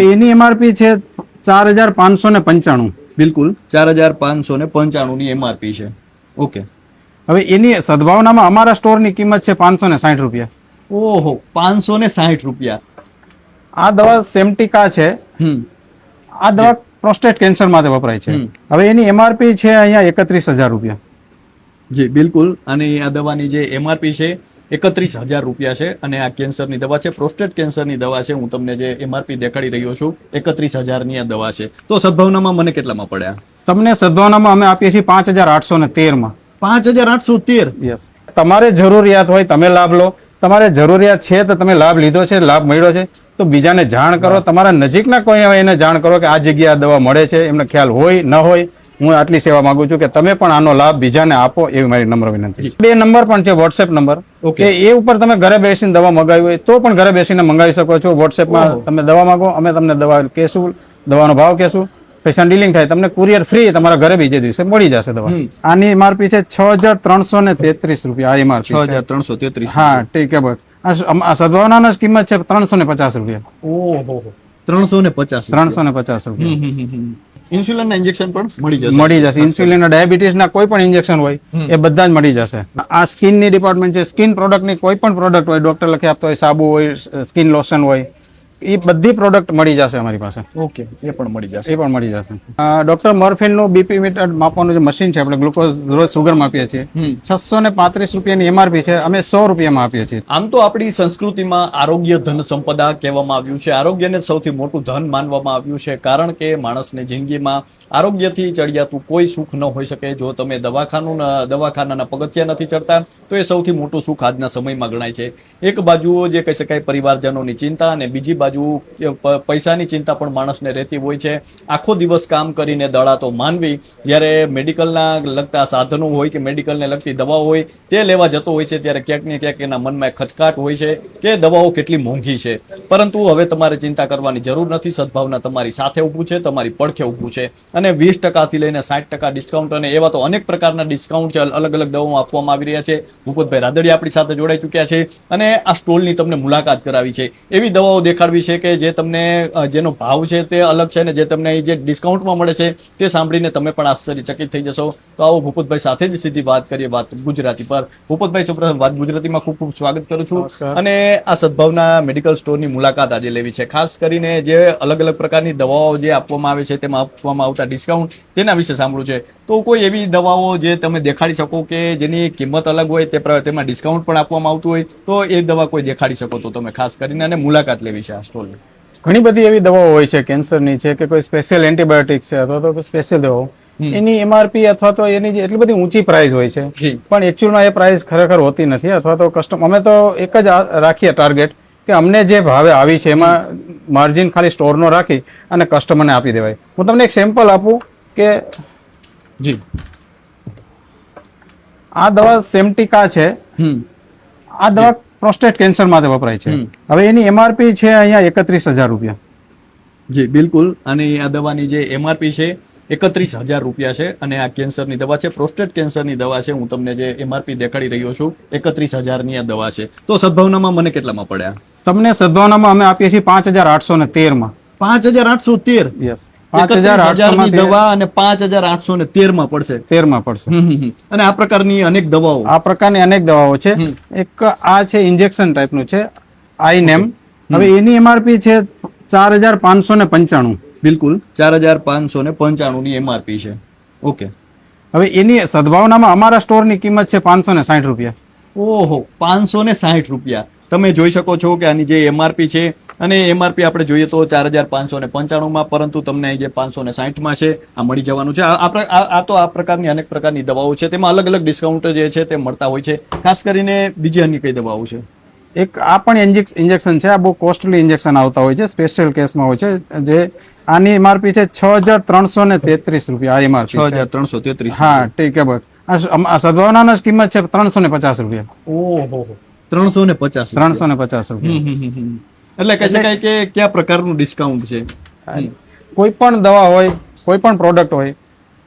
હવે એની એમઆરપી છે 4595. બિલકુલ 4595 ની એમઆરપી છે. ઓકે. હવે એની સદભાવનામાં અમારા સ્ટોરની કિંમત છે 560 રૂપિયા. ઓહો, 560 રૂપિયા. આ દવા સેમ્ટિકા છે. આ દવા પ્રોસ્ટેટ કેન્સર માટે વપરાય છે. હવે એની એમઆરપી છે અહીંયા 31,000 રૂપિયા. જી બિલકુલ. અને આ દવાની જે એમઆરપી છે 31,000 રૂપિયા છે અને આ કેન્સરની દવા છે, પ્રોસ્ટેટ કેન્સરની દવા છે. હું તમને જે એમઆરપી દેખાડી રહ્યો છું 31,000 ની આ દવા છે. તો સદભાવનામાં મને કેટલામાં પડ્યા? તમને સદભાવનામાં અમે આપીએ છીએ 5,813 માં. 5,813. યસ. તમારે જરૂરિયાત હોય તમે લાભ લો, તમારે જરૂરિયાત છે તો તમે લાભ લીધો છે, લાભ મળ્યો છે તો બીજાને જાણ કરો. તમારા નજીકના કોઈ હોય એને જાણ કરો કે આ જગ્યાએ આ દવા મળે છે. એમને ખ્યાલ હોય ન હોય, હું આટલી સેવા માંગુ છું કે તમે પણ આનો લાભ બીજાને આપો, એવી મારી નમ્ર વિનંતી. 2 નંબર પણ છે, વોટ્સએપ નંબર. ઓકે. એ ઉપર તમે ઘરે બેસીને દવા મંગાવી હોય તો પણ ઘરે બેસીને મંગાવી શકો છો. વોટ્સએપમાં તમે દવા માંગો, અમે તમને દવા કહેશું, દવાનો ભાવ કહેશું, પૈસા ડીલિંગ થાય, તમને કુરિયર ફ્રી તમારા ઘરે બીજે દિવસે મળી જશે દવા. આની એમઆરપી છે 6,333 રૂપિયા. આ એમઆરપી 6,333. હા, ઠીક છે. બસ આ સદભાવનાની કિંમત છે 350 રૂપિયા. ઓહો, 350. 350 રૂપિયા. ઇન્સ્યુલિનના ઇન્જેક્શન પણ મળી જશે. ઇન્સ્યુલિન, ડાયાબિટીસના કોઈ પણ ઇન્જેક્શન હોય એ બધા જ મળી જશે. આ સ્કિનની ડિપાર્ટમેન્ટ છે. સ્કિન પ્રોડક્ટની કોઈ પણ પ્રોડક્ટ હોય, ડોક્ટર લખી આપતો હોય, સાબુ હોય, સ્કિન લોશન હોય, એ બધી પ્રોડક્ટ મળી જશે અમારી પાસે. ઓકે, એ પણ મળી જશે. ડોક્ટર મર્ફિનનું બીપી મીટર માપવાનું જે મશીન છે, આપણે ગ્લુકોઝ રોજ સુગર માપીએ છીએ, 635 રૂપિયાની એમઆરપી છે, અમે 100 રૂપિયામાં આપીએ છીએ. આમ તો આપણી સંસ્કૃતિમાં આરોગ્ય ધન સંપદા કહેવામાં આવ્યું છે. આરોગ્યને સૌથી મોટું ધન માનવામાં આવ્યું છે, કારણ કે માણસને જિંદગીમાં આરોગ્યથી ચડિયાતું કોઈ સુખ ન હોઈ શકે. જો તમે દવાખાનાના પગથિયા નથી ચડતા તો એ સૌથી મોટું સુખ આજના સમયમાં ગણાય છે. એક બાજુ જે કહી શકાય પરિવારજનોની ચિંતા, અને બીજી બાજુ પૈસાની ચિંતા પણ માણસને રહેતી હોય છે. આખો દિવસ કામ કરીને દળાતો માનવી જ્યારે મેડિકલના લગતા સાધનો હોય કે મેડિકલને લગતી દવાઓ હોય તે લેવા જતો હોય છે, ત્યારે ક્યાંક ને ક્યાંક એના મનમાં ખચકાટ હોય છે કે દવાઓ કેટલી મોંઘી છે. પરંતુ હવે તમારે ચિંતા કરવાની જરૂર નથી. સદભાવના તમારી સાથે ઊભું છે, તમારી પડખે ઊભું છે, અને 20% થી લઈને 60% ડિસ્કાઉન્ટ અને એવા તો અનેક પ્રકારના ડિસ્કાઉન્ટ અલગ અલગ દવાઓ આપવામાં આવી રહ્યા છે. ભૂપતભાઈ રાદડિયા આપણી સાથે જોડાઈ ચૂક્યા છે અને આ સ્ટોલની તમને મુલાકાત કરાવી છે. એવી દવાઓ દેખાડવી છે કે જે તમને જેનો ભાવ છે તે અલગ છે ને જે તમને જે ડિસ્કાઉન્ટમાં મળે છે તે સાંભળીને તમે પણ આશ્ચર્યચકિત થઈ જશો. તો આવો ભૂપતભાઈ સાથે જ સીધી વાત કરીએ, વાત ગુજરાતી પર. ભૂપતભાઈ, સૌપ્રથમ વાત ગુજરાતીમાં ખૂબ ખૂબ સ્વાગત કરું છું. અને આ સદભાવના મેડિકલ સ્ટોરની મુલાકાત આજે લેવી છે, ખાસ કરીને જે અલગ અલગ પ્રકારની દવાઓ જે આપવામાં આવે છે તેમાં આપવામાં આવતા ડિસ્કાઉન્ટ તેના વિશે સાંભળ્યું છે. તો કોઈ એવી દવાઓ જે તમે દેખાડી શકો કે જેની કિંમત અલગ હોય, તેમાં ડિસ્કાઉન્ટ પણ આપવામાં આવતું હોય, તો એ દવા કોઈ દેખાડી શકો તો તમે ખાસ કરીને, અને મુલાકાત લેવી છે આ સ્ટોલની. ઘણી બધી એવી દવાઓ હોય છે, કેન્સરની છે કે કોઈ સ્પેશિયલ એન્ટીબાયોટિક છે અથવા તો કોઈ સ્પેશિયલ દવાઓ, એની એમઆરપી અથવા તો એની જે એટલી બધી ઊંચી પ્રાઇસ હોય છે, પણ એકચ્યુઅલમાં એ પ્રાઇસ ખરેખર હોતી નથી. અથવા તો અમે તો એક જ રાખીએ ટાર્ગેટ કે અમને જે ભાવે આવી છે એમાં માર્જિન ખાલી સ્ટોરનો રાખી અને કસ્ટમરને આપી દેવાય. હું તમને એક સેમ્પલ આપું કે આ દવા સેમ્ટિકા છે. આ દવા પ્રોસ્ટેટ કેન્સર માટે વપરાય છે. હવે એની એમઆરપી છે અહીંયા 31,000 રૂપિયા. જી બિલકુલ. અને આ દવાની જે એમઆરપી છે 31,000 રૂપિયા છે અને આ કેન્સરની દવા છે, પ્રોસ્ટેટ કેન્સરની દવા છે. હું તમને જે એમઆરપી દેખાડી રહ્યો છું 31,000 ની આ દવા છે. તો સદભાવનામાં મને કેટલામાં પડ્યા? તમને સદભાવનામાં અમે આપીએ છીએ 5,813 માં. 5,813? યસ. 5,800 ની દવા અને 5,813 માં પડશે. 13 માં પડશે. અને આ પ્રકારની અનેક દવાઓ છે. એક આ છે ઇન્જેક્શન ટાઈપનું છે, આઈનેમ. હવે એની એમઆરપી છે 4,595. બિલકુલ 4,595 ની એમઆરપી છે. ઓકે. હવે એની સદભાવનામાં અમારા સ્ટોરની કિંમત છે 560 રૂપિયા. ઓહો, 560 રૂપિયા. તમે જોઈ શકો છો કે આની જે એમઆરપી છે, અને એમઆરપી આપણે જોઈએ તો 4,595 માં, પરંતુ તમને જે 560 માં છે આ મળી જવાનું છે. આ તો આ પ્રકારની અનેક પ્રકારની દવાઓ છે, તેમાં અલગ અલગ ડિસ્કાઉન્ટ જે છે તે મળતા હોય છે. ખાસ કરીને બીજી અન્ય કઈ દવાઓ છે? એક આ પણ ઇન્જેક્શન છે. આ બહુ કોસ્ટલી ઇન્જેક્શન આવતા હોય છે, સ્પેશિયલ કેસમાં હોય છે. જે આની એમઆરપી છે 6,333 રૂપિયા. આ એમઆરપી 6,333. હા, ઠીક છે. બસ આ સદભાવનાની કિંમત છે 350 રૂપિયા. ઓહો, 350 રૂપિયા. એટલે કહી શકાય કે કયા પ્રકારનું ડિસ્કાઉન્ટ છે? કોઈ પણ દવા હોય, કોઈ પણ પ્રોડક્ટ હોય,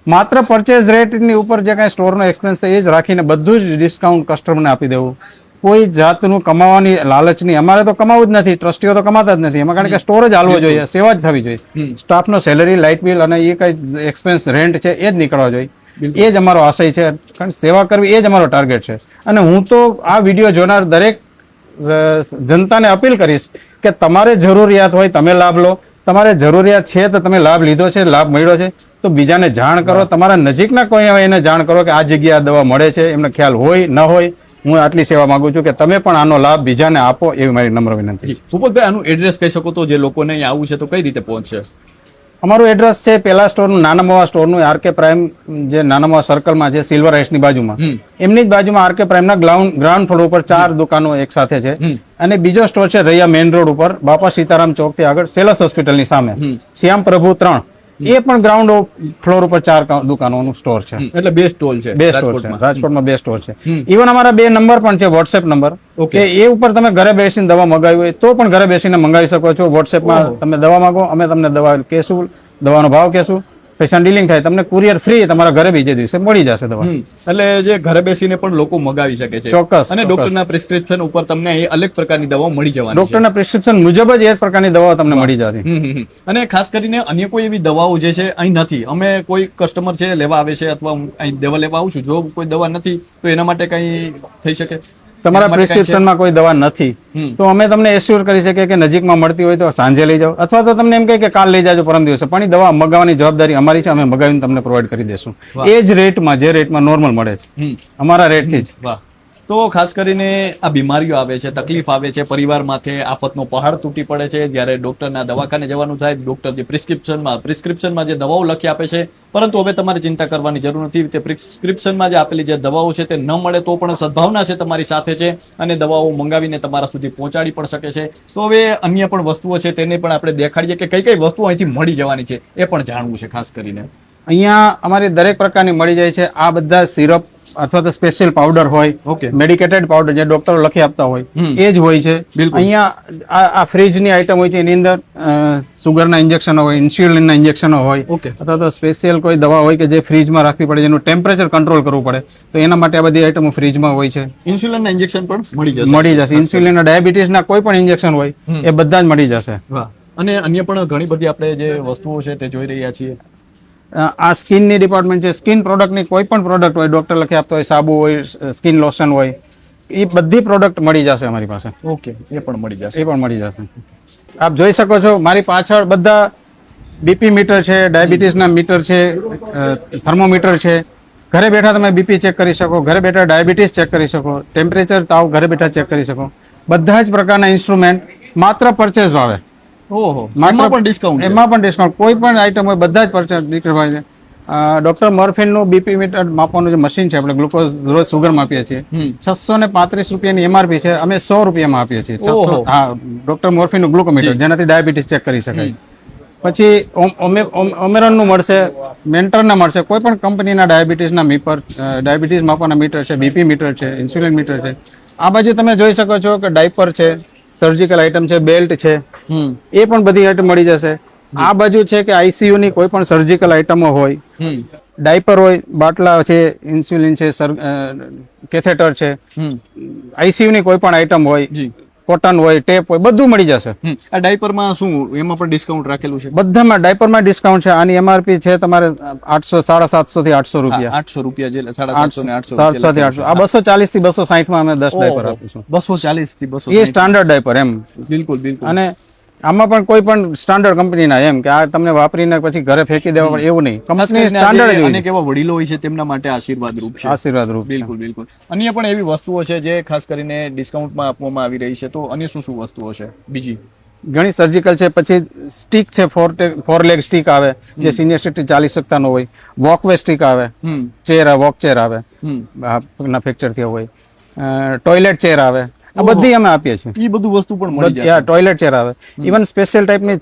માત્ર પરચેઝ રેટની ઉપર જે કાંઈ સ્ટોરનો એક્સપેન્સ છે એ જ રાખીને બધું જ ડિસ્કાઉન્ટ કસ્ટમરને આપી દેવું. કોઈ જાતનું કમાવાની લાલચ નહીં. અમારે તો કમાવું જ નથી, ટ્રસ્ટીઓ તો કમાતા જ નથી એમાં, કારણ કે સ્ટોર જ હાલવો જોઈએ, સેવા જ થવી જોઈએ. સ્ટાફનો સેલરી, લાઇટ બિલ અને એ કઈ એક્સપેન્સ રેન્ટ છે એ જ નીકળવા જોઈએ. એ જ અમારો આશય છે, કારણ સેવા કરવી એ જ અમારો ટાર્ગેટ છે. અને હું તો આ વિડીયો જોનાર દરેક જનતાને અપીલ કરીશ કે તમારે જરૂરિયાત હોય તમે લાભ લો, તમારે જરૂરિયાત છે તો તમે લાભ લીધો છે, લાભ મળ્યો છે તો બીજાને જાણ કરો. તમારા નજીકના કોઈ હોય એને જાણ કરો કે આ જગ્યાએ આ દવા મળે છે, એમને ખ્યાલ હોય ન હોય. હું આટલી સેવા માંગુ છું કે તમે પણ આનો લાભ બીજાને આપો, એવી મારી નમ્ર વિનંતી. ભૂપતભાઈ, આનું એડ્રેસ કહી શકો તો જે લોકોને અહીં આવવું છે તો કઈ રીતે પહોંચશે? અમારું એડ્રેસ છે પેલા સ્ટોરનું, નાના મોવા સ્ટોરનું, આરકે પ્રાઇમ જે નાના મોવા સર્કલમાં છે, સિલ્વર રાઇસની બાજુમાં, એમની જ બાજુમાં આરકે પ્રાઇમના ગ્રાઉન્ડ ફ્લોર ઉપર 4 દુકાનો એક સાથે છે. અને બીજો સ્ટોર છે રૈયા મેઇન રોડ ઉપર, બાપા સીતારામ ચોક થી આગળ, સેલસ હોસ્પિટલની સામે, શ્યામ પ્રભુ 3, એ પણ ગ્રાઉન્ડ ફ્લોર ઉપર 4 દુકાનોનું સ્ટોર છે. એટલે 2 સ્ટોલ છે, 2 સ્ટોર છે રાજકોટમાં, 2 સ્ટોર છે. ઇવન અમારા 2 નંબર પણ છે, વોટ્સએપ નંબર, કે એ ઉપર તમે ઘરે બેસીને દવા મંગાવી હોય તો પણ ઘરે બેસીને મંગાવી શકો છો. વોટ્સએપમાં તમે દવા માંગો, અમે તમને દવા કહેશું, દવાનો ભાવ કહેશું, પૈસા ડીલિંગ થાય, તમને કુરિયર ફ્રી તમારા ઘરે બીજે દિવસે મળી જશે દવા. એટલે જે ઘરે બેસીને પણ લોકો મગાવી શકે છે. ચોક્કસ. અને ડોક્ટરના પ્રિસ્ક્રિપ્શન ઉપર તમને એ અલગ પ્રકારની દવાઓ મળી જવાની છે. ડોક્ટરના પ્રિસ્ક્રિપ્શન મુજબ જ એ પ્રકારની દવાઓ તમને મળી જશે. અને ખાસ કરીને અન્ય કોઈ એવી દવાઓ જે છે અહીં નથી. અમે કોઈ કસ્ટમર છે લેવા આવે છે અથવા હું અહીં દવા લેવા આવું છું, જો કોઈ દવા નથી તો એના માટે કઈ થઈ શકે? તમારા પ્રિસ્ક્રિપ્શનમાં કોઈ દવા નથી તો અમે તમને એશ્યોર કરી શકીએ કે નજીકમાં મળતી હોય તો સાંજે લઈ જાઓ, અથવા તો તમને એમ કહે કે કાલ લઈ જાજો, પરમ દિવસે, પણ એ દવા મગાવવાની જવાબદારી અમારી છે. અમે મગાવીને તમને પ્રોવાઈડ કરી દેશું એ જ રેટમાં, જે રેટમાં નોર્મલ મળે છે, અમારા રેટથી જ. વાહ. તો ખાસ કરીને આ બીમારીઓ આવે છે, તકલીફ આવે છે, પરિવાર માથે આફતનો પહાડ તૂટી પડે છે, જ્યારે ડોક્ટરના દવાખાને જવાનું થાય, ડોક્ટર જે પ્રિસ્ક્રિપ્શનમાં જે દવાઓ લખી આપે છે, પરંતુ હવે તમારે ચિંતા કરવાની જરૂર નથી. તે પ્રિસ્ક્રિપ્શનમાં જે આપેલી જે દવાઓ છે તે ન મળે તો પણ સદભાવના છે તમારી સાથે છે, અને દવાઓ મંગાવીને તમારા સુધી પહોંચાડી પણ શકે છે. તો હવે અન્ય પણ વસ્તુઓ છે તેને પણ આપણે દેખાડીએ કે કઈ કઈ વસ્તુઓ અહીંથી મળી જવાની છે, એ પણ જાણવું છે ખાસ કરીને. અહીંયા અમારી દરેક પ્રકારની મળી જાય છે. આ બધા સિરપ અથવા તો સ્પેશિયલ પાવડર હોય, મેડિકેટેડ પાવડર જે ડોક્ટરો લખી આપતા હોય એ જ હોય છે. અહીંયા આ ફ્રીજની આઈટમ હોય છે, એની અંદર સુગરના ઇન્જેક્શનો હોય, ઇન્સ્યુલિનના ઇન્જેક્શનો હોય, અથવા તો સ્પેશિયલ કોઈ દવા હોય કે જે ફ્રીજમાં રાખવી પડે, જેનું ટેમ્પરેચર કંટ્રોલ કરવું પડે, તો એના માટે આ બધી આઈટમો ફ્રીજમાં હોય છે. ઇન્સ્યુલિનના ઇન્જેક્શન પણ મળી જશે. ઇન્સ્યુલિન, ડાયાબિટીસના કોઈ પણ ઇન્જેક્શન હોય એ બધા જ મળી જશે. અને અન્ય પણ ઘણી બધી આપણે જે વસ્તુઓ છે તે જોઈ રહ્યા છીએ. આ સ્કિનની ડિપાર્ટમેન્ટ છે. સ્કિન પ્રોડક્ટની કોઈ પણ પ્રોડક્ટ હોય, ડોક્ટર લખી આપતો હોય, સાબુ હોય, સ્કિન લોશન હોય, એ બધી પ્રોડક્ટ મળી જશે અમારી પાસે. ઓકે, એ પણ મળી જશે. એ પણ મળી જશે. આપ જોઈ શકો છો મારી પાછળ બધા બીપી મીટર છે, ડાયાબિટીસના મીટર છે, થર્મોમીટર છે. ઘરે બેઠા તમે બીપી ચેક કરી શકો, ઘરે બેઠા ડાયાબિટીસ ચેક કરી શકો, ટેમ્પરેચર, તાવ ઘરે બેઠા ચેક કરી શકો. બધા જ પ્રકારના ઇન્સ્ટ્રુમેન્ટ માત્ર પરચેસ ભાવે. એમાં પણ ડિસ્કાઉન્ટ. કોઈ પણ આઈટમ હોય બધા જ પરચેસ ભાવે છે. ડોક્ટર મોર્ફિનનું બીપી મીટર માપવાનું જે મશીન છે, આપણે ગ્લુકોઝ રોજ સુગર માપીએ છીએ, 635 રૂપિયાની એમઆરપી છે, અમે 100 રૂપિયામાં આપીએ છીએ. હા, ડોક્ટર મોર્ફિનનું ગ્લુકોમીટર, જેનાથી ડાયાબિટીસ ચેક કરી શકાય. પછી ઓમેરોનનું મળશે, મેન્ટરના મળશે. કોઈ પણ કંપનીના ડાયાબિટીસના મીટર, ડાયાબિટીસ માપવાના મીટર છે, બીપી મીટર છે, ઇન્સ્યુલિન મીટર છે. આ બાજુ તમે જોઈ શકો છો કે ડાયપર છે, સર્જિકલ આઇટમ છે, બેલ્ટ છે, એ પણ બધી આઇટમ મળી જશે. આ બાજુ છે કે આઈસીયુ ની કોઈ પણ સર્જિકલ આઇટમો હોય, ડાયપર હોય, બાટલા છે, ઇન્સ્યુલિન છે, કેથેટર છે, આઈસીયુ ની કોઈ પણ આઇટમ હોય, કોટન હોય, ટેપ હોય, બધું મળી જશે. આ ડાયપરમાં શું એમાં પણ ડિસ્કાઉન્ટ રાખેલું છે? બધામાં ડાયપરમાં ડિસ્કાઉન્ટ છે. આની એમઆરપી છે તમારે 750 થી 800 રૂપિયા. 800 રૂપિયા, 750 ને 800. 700 થી 800. આ 240 થી 260 માં અમે 10 ડાયપર આપીશું. 240 થી 260 એ સ્ટાન્ડર્ડ ડાયપર એમ. બિલકુલ બિલકુલ. અને આમાં પણ કોઈ પણ સ્ટાન્ડર્ડ કંપનીના, એમ કે આ તમને વાપરીને પછી ઘરે ફેંકી દેવા પડે એવું નહીં. કંપની સ્ટાન્ડર્ડ જ. અને કેવા વડીલો હોય છે તેમના માટે આશીર્વાદરૂપ છે. આશીર્વાદરૂપ. બિલકુલ બિલકુલ. અન્ય પણ એવી વસ્તુઓ છે જે ખાસ કરીને ડિસ્કાઉન્ટમાં આપવામાં આવી રહી છે. તો અન્ય શું શું વસ્તુઓ છે બીજી? ઘણી સર્જિકલ છે. પછી સ્ટીક છે, 4 લેગ સ્ટીક આવે, જે સિનિયર સિટીઝન ચાલી શકતા ન હોય. વોકવે સ્ટીક આવે, ચેર, વોક ચેર આવે, પગના ફ્રેક્ચર થયા હોય. ટોયલેટ ચેર આવે. આ બધી અમે આપીએ છીએ. એ બધું વસ્તુ પણ મળી જાય. ટોયલેટ ચેર આવે. ઇવન સ્પેશિયલ ટાઈપની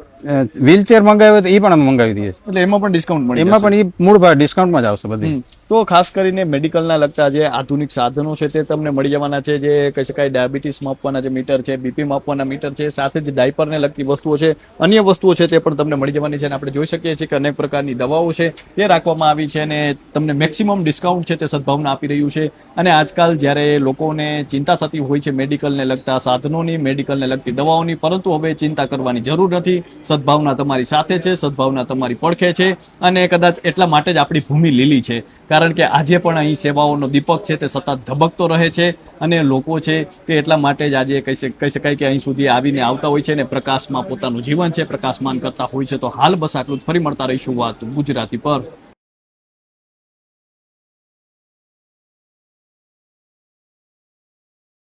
વ્હીલચેર મંગાવી હોય તો એ પણ અમે મંગાવી દઈએ છીએ. એટલે એમાં પણ ડિસ્કાઉન્ટ મળી એમાં પણ એ મૂળ ભાવ ડિસ્કાઉન્ટમાં જ આવશે બધી. તો ખાસ કરીને મેડિકલના લગતા જે આધુનિક સાધનો છે તે તમને મળી જવાના છે. જે કહી શકાય ડાયાબિટીસ માપવાના જે મીટર છે, બીપી માપવાના મીટર છે, સાથે જ ડાયપરને લગતી વસ્તુઓ છે, અન્ય વસ્તુઓ છે તે પણ તમને મળી જવાની છે. અને આપણે જોઈ શકીએ છીએ કે અનેક પ્રકારની દવાઓ છે તે રાખવામાં આવી છે અને તમને મેક્સિમમ ડિસ્કાઉન્ટ છે તે સદભાવના આપી રહ્યું છે. અને આજકાલ જ્યારે લોકોને ચિંતા થતી હોય છે મેડિકલને લગતા સાધનોની, મેડિકલને લગતી દવાઓની, પરંતુ હવે ચિંતા કરવાની જરૂર નથી. સદભાવના તમારી સાથે છે, સદભાવના તમારી પડખે છે અને કદાચ એટલા માટે જ આપણી ભૂમિ લીલી છે. કારણ કે આજે પણ અહીં સેવાઓનો દીપક છે તે સતત ધબકતો રહે છે અને લોકો છે તે એટલા માટે જ આજે કહી શકાય કે અહીં સુધી આવીને આવતા હોય છે અને પ્રકાશમાં પોતાનું જીવન છે પ્રકાશમાન કરતા હોય છે. તો હાલ બસ આટલું જ. ફરી મળતા રહીશું વાત ગુજરાતી પર.